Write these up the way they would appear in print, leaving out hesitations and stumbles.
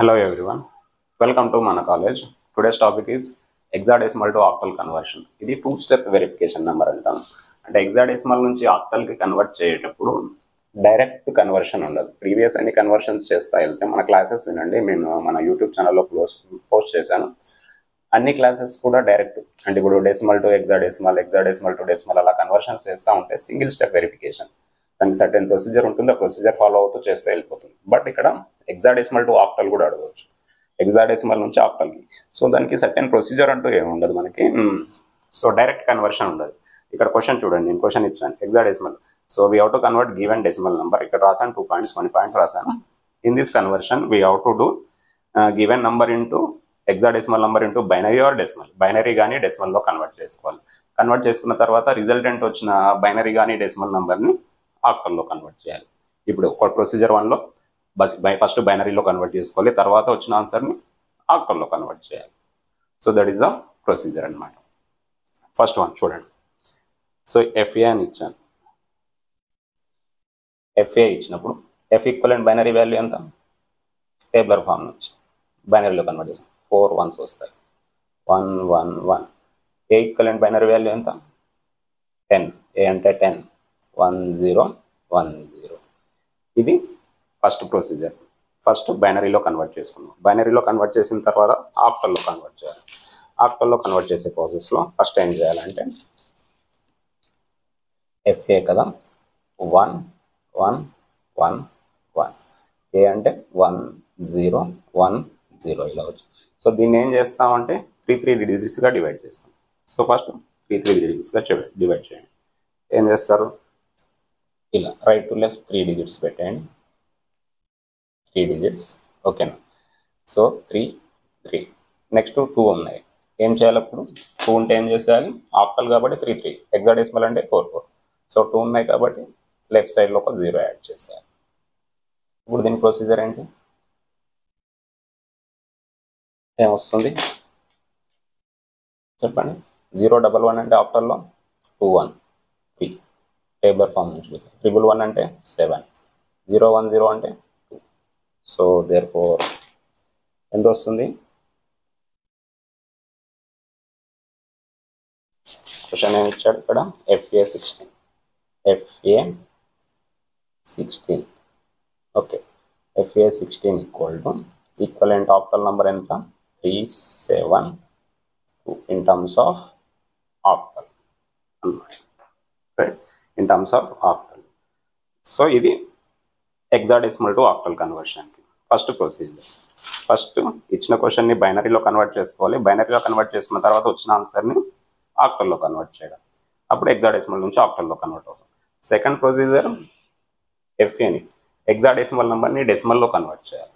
Hello everyone, welcome to Mana College. Today's topic is hexadecimal to octal conversion. ఇది two step verification number అంటాం. అంటే hexadecimal నుంచి ఆక్టల్కి convert చేసేటప్పుడు direct conversion ఉండదు. Previous అన్ని conversions చేస్తా వెళ్తే మన క్లాసెస్ వినండి, నేను మన యూట్యూబ్ ఛానల్లో పోస్ట్ చేశాను. అన్ని క్లాసెస్ కూడా డైరెక్ట్ అంటే ఇప్పుడు decimal to hexadecimal, hexadecimal to decimal అలా కన్వర్షన్స్ చేస్తూ ఉంటే సింగిల్ స్టెప్ వెరిఫికేషన్. దానికి సర్టెన్ ప్రొసీజర్ ఉంటుంది, ఆ ప్రొసీజర్ ఫాలో అవుతూ చేస్తే వెళ్ళిపోతుంది. బట్ ఇక్కడ హెక్సాడెసిమల్ టు ఆక్టల్ కూడా అడగవచ్చు, హెక్సాడెసిమల్ నుంచి ఆక్టల్కి. సో దానికి సర్టెన్ ప్రొసీజర్ అంటూ ఏమి ఉండదు మనకి. సో డైరెక్ట్ కన్వర్షన్ ఉండదు. ఇక్కడ క్వశ్చన్ చూడండి, నేను క్వశ్చన్ ఇచ్చాను hexadecimal. So we how to convert given decimal number. ఇక్కడ రాసాను 2 పాయింట్స్, 1 పాయింట్స్ రాసాను. In this conversion we how to do given number into hexadecimal number into binary or decimal. Binary కానీ డెసిమల్లో కన్వర్ట్ చేసుకోవాలి. Convert చేసుకున్న తర్వాత resultant వచ్చిన binary కానీ డెసిమల్ నెంబర్ని ఆక్టల్లో కన్వర్ట్ చేయాలి. ఇప్పుడు ఒక ప్రొసీజర్ 1లో ఫస్ట్ బైనరీలో కన్వర్ట్ చేసుకోవాలి, తర్వాత వచ్చిన ఆన్సర్ని ఆక్టల్లో కన్వర్ట్ చేయాలి. So that is the procedure అనమాట. ఫస్ట్ వన్ చూడండి. సో ఎఫ్ఏ అని ఇచ్చాను. ఎఫ్ఏ ఇచ్చినప్పుడు ఎఫ్ ఈక్వలెంట్ బైనరీ వాల్యూ ఎంత, టేబులర్ ఫామ్ నుంచి బైనరీలో కన్వర్ట్ చేస్తాం. 4 1s వస్తాయి, 1 1 1. ఏ ఈక్వలెంట్ బైనరీ వాల్యూ ఎంత, 10. ఏ అంటే 10, 1 0 1 0. ఇది ఫస్ట్ ప్రొసీజర్. ఫస్ట్ బైనరీలో కన్వర్ట్ చేసుకున్నాం. బైనరీలో కన్వర్ట్ చేసిన తర్వాత ఆక్టల్లో కన్వర్ట్ చేయాలి. ఆక్టల్లో కన్వర్ట్ చేసే ప్రాసెస్లో ఫస్ట్ ఏం చేయాలంటే ఎఫ్ఏ కదా, 1 1 1 1. ఏ అంటే 1 0 1 0 ఇలా వచ్చి. సో దీన్ని ఏం చేస్తామంటే 3 డిజిట్స్గా డివైడ్ చేస్తాం. సో ఫస్ట్ 3 డిజిట్స్గా డివైడ్ చేయండి. ఏం చేస్తారు, ఇలా రైట్ టు లెఫ్ట్ 3 డిజిట్స్ పెట్టండి. 3 డిజిట్స్ ఓకేనా. సో 3 3. నెక్స్ట్ 2 ఉన్నాయి. ఏం చేయాలి అప్పుడు, 2 ఉంటే ఏం చేసేయాలి, ఆక్టల్ కాబట్టి 3 3. హెక్సాడెసిమల్ అంటే 4 4. సో 2 ఉన్నాయి కాబట్టి లెఫ్ట్ సైడ్లో ఒక 0 యాడ్ చేసేయాలి. ఇప్పుడు దీని ప్రొసీజర్ ఏంటి, ఏమొస్తుంది చెప్పండి. 0 1 1 అంటే ఆక్టల్లో 2 1 3 టేబులర్ ఫామ్ నుంచి. 1 1 అంటే 7, 0 1 0 అంటే 2. సో దేర్ ఫోర్ ఎంత వస్తుంది, క్వశ్చన్ ఏమి ఇచ్చాడు ఇక్కడ, FA 16. FA 16 okay. FA 16 equivalent octal number ఎంత, 372 ఇన్ టర్మ్స్ ఆఫ్ ఆక్టల్ అన్నమాట, right, in terms of octal. So ఇది హెక్సాడెసిమల్ టు ఆక్టల్ కన్వర్షన్కి ఫస్ట్ ప్రొసీజర్. ఫస్ట్ ఇచ్చిన క్వశ్చన్ని బైనరీలో కన్వర్ట్ చేసుకోవాలి. బైనరీలో కన్వర్ట్ చేసుకున్న తర్వాత వచ్చిన ఆన్సర్ని ఆక్టల్లో కన్వర్ట్ చేయడం. అప్పుడు హెక్సాడెసిమల్ నుంచి ఆక్టల్లో కన్వర్ట్ అవుతుంది. సెకండ్ ప్రొసీజర్ ఎఫ్ఏని హెక్సాడెసిమల్ నెంబర్ని డెసిమల్లో కన్వర్ట్ చేయాలి.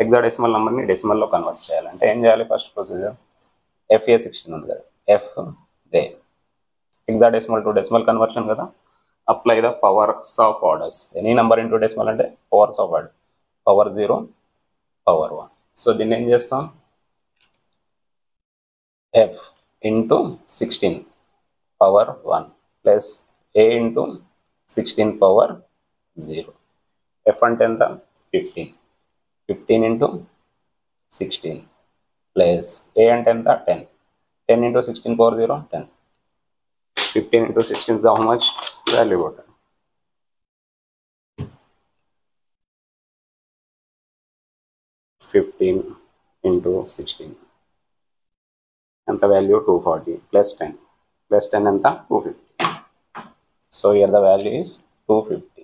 హెక్సాడెసిమల్ నెంబర్ని డెసిమల్లో కన్వర్ట్ చేయాలంటే ఏం చేయాలి, ఫస్ట్ ప్రొసీజర్ ఎఫ్ఏ 16 ఉంది కదా, ఎఫ్ దే హెక్సాడెసిమల్ టు డెసిమల్ కన్వర్షన్ కదా, apply the powers of orders. Any number into decimal అంటే powers of order, power 0 power 1. So దీన్ని ఏం చేస్తాం, F into 16 power 1 plus A into 16 power 0. F అంటే ఎంత, 15. 15 ఇంటూ 16 ప్లస్ ఏ అంటే ఎంత, 10. 10 into 16 power 0 10. 15 into 16 is how much value got 15 into 16 and the value 240 plus 10 and the 250. So here the value is 250.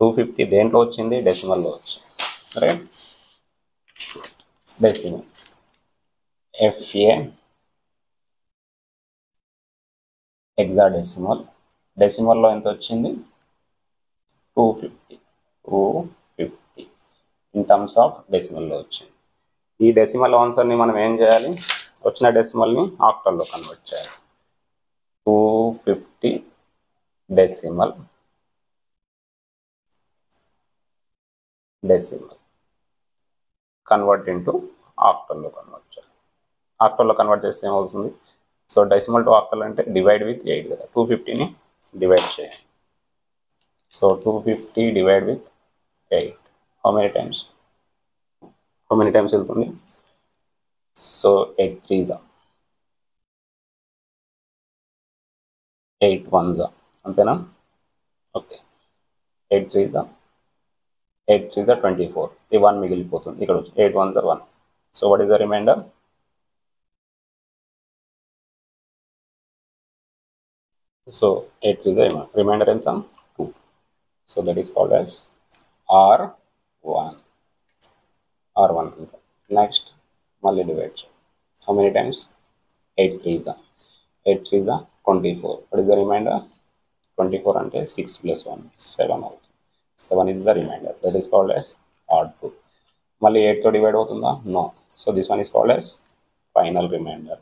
250 దేంట్లో వచ్చింది, డెసిమల్లో వచ్చింది, రైట్. డెసిమల్ ఎఫ్ఏ హెక్సాడెసిమల్, డెసిమల్లో ఎంత వచ్చింది, 250 in terms of డెసిమల్లో వచ్చింది. ఈ డెసిమల్ ఆన్సర్ని మనం ఏం చేయాలి, వచ్చిన డెసిమల్ని ఆక్టల్లో కన్వర్ట్ చేయాలి. 250 డెసిమల్ కన్వర్ట్ ఇంటూ ఆక్టల్లో కన్వర్ట్ చేయాలి. ఆక్టల్లో కన్వర్ట్ చేస్తే ఏమవుతుంది, సో డెసిమల్ టు ఆక్టల్ అంటే డివైడ్ విత్ 8 కదా, 250ని డివైడ్ చేయాలి. So 250 divide with 8, how many times, how many times వెళ్తుంది? సో 8 3s 8 1s అంతేనా? Okay, 8 3s 24. ఈ 1 మిగిలిపోతుంది ఇక్కడ వచ్చి 8 1s 1. So what is the remainder? So 8 3s remainder ఎంత? 2. So that is called as R1. Next మళ్ళీ divide చేయాలి. How many times? 8 3s 24. What is the remainder? 24 అంటే 6 + 1 7 అవుతుంది. 7 is the remainder. That is called as R2. మళ్ళీ 8 తో divide అవుతుందా? No. So this one is called as final remainder.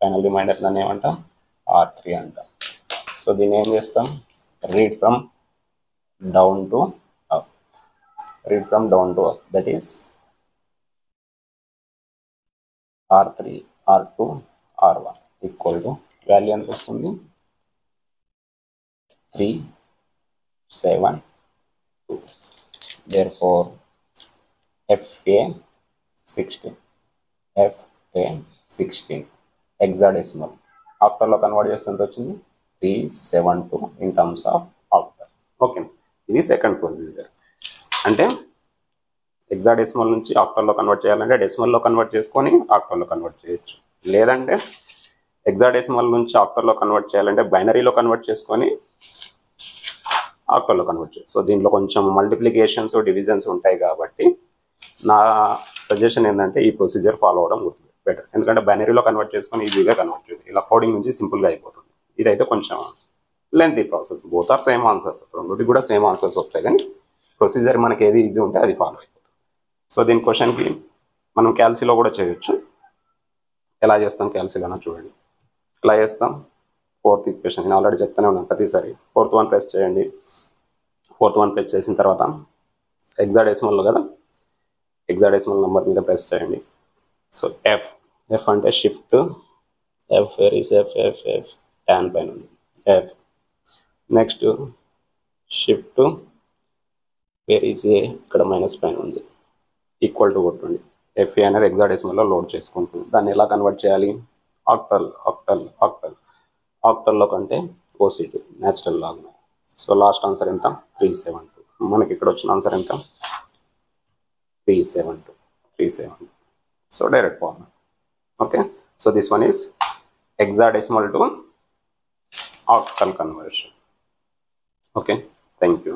Final remainder దాన్ని ఏమంటాం? R3 అంటాం. సో దీన్ని ఏం చేస్తాం? Read from down to up. That is R3 R2 R1 equal to value ఎంత వస్తుంది? 3 7 2. Therefore FA 16 hexadecimal. ఆక్టల్లో కన్వర్ట్ చేస్తే ఎంత వచ్చింది? 372 in terms of octal. Okay, ఇది సెకండ్ ప్రొసీజర్. అంటే హెక్సాడెసిమల్ నుంచి ఆక్టల్లో కన్వర్ట్ చేయాలంటే డెసిమల్లో కన్వర్ట్ చేసుకొని ఆక్టల్లో కన్వర్ట్ చేయొచ్చు. లేదంటే హెక్సాడెసిమల్ నుంచి ఆక్టల్లో కన్వర్ట్ చేయాలంటే బైనరీలో కన్వర్ట్ చేసుకొని ఆక్టల్లో కన్వర్ట్ చేయాలి. సో దీంట్లో కొంచెం మల్టిప్లికేషన్స్ డివిజన్స్ ఉంటాయి కాబట్టి నా సజెషన్ ఏంటంటే ఈ ప్రొసీజర్ ఫాలో అవడం బెటర్. ఎందుకంటే బైనరీలో కన్వర్ట్ చేసుకొని ఈజీగా కన్వర్ట్ చేయాలి. ఇలా కోడింగ్ నుంచి సింపుల్గా అయిపోతుంది. ఇదైతే కొంచెం lengthy process. Both are same answers, రెండింటికి కూడా సేమ్ ఆన్సర్స్ వస్తాయి, కానీ ప్రొసీజర్ మనకి ఏది ఈజీ ఉంటే అది ఫాలో అయిపోతుంది. సో దీని క్వశ్చన్కి మనం క్యాల్సీలో కూడా చేయొచ్చు. ఎలా చేస్తాం క్యాల్సీలోనా చూడండి. ఎలా చేస్తాం? 4th ఈక్వేషన్ నేను ఆల్రెడీ చెప్తూనే ఉన్నాను ప్రతిసారి. 4th 1 ప్రెస్ చేయండి. 4th 1 ప్రెస్ చేసిన తర్వాత హెక్సాడెసిమల్లో కదా, హెక్సాడెసిమల్ నెంబర్ మీద ప్రెస్ చేయండి. సో ఎఫ్ అంటే shift, F where is F tan పైన ఉంది F. Next shift where is a, ఇక్కడ మైనస్ పైన ఉంది, ఈక్వల్ టు కొట్టండి. ఎఫ్ఏ అనేది హెక్సాడెసిమల్లో లోడ్ చేసుకుంటుంది. దాన్ని ఎలా కన్వర్ట్ చేయాలి? ఆక్టల్లో కంటే ఓసిటీ న్యాచురల్ లాగా. సో లాస్ట్ ఆన్సర్ ఎంత? 372. మనకి ఇక్కడ వచ్చిన ఆన్సర్ ఎంత? 372. So direct formula. Okay, so this one is hexadecimal to octal conversion. Okay, thank you.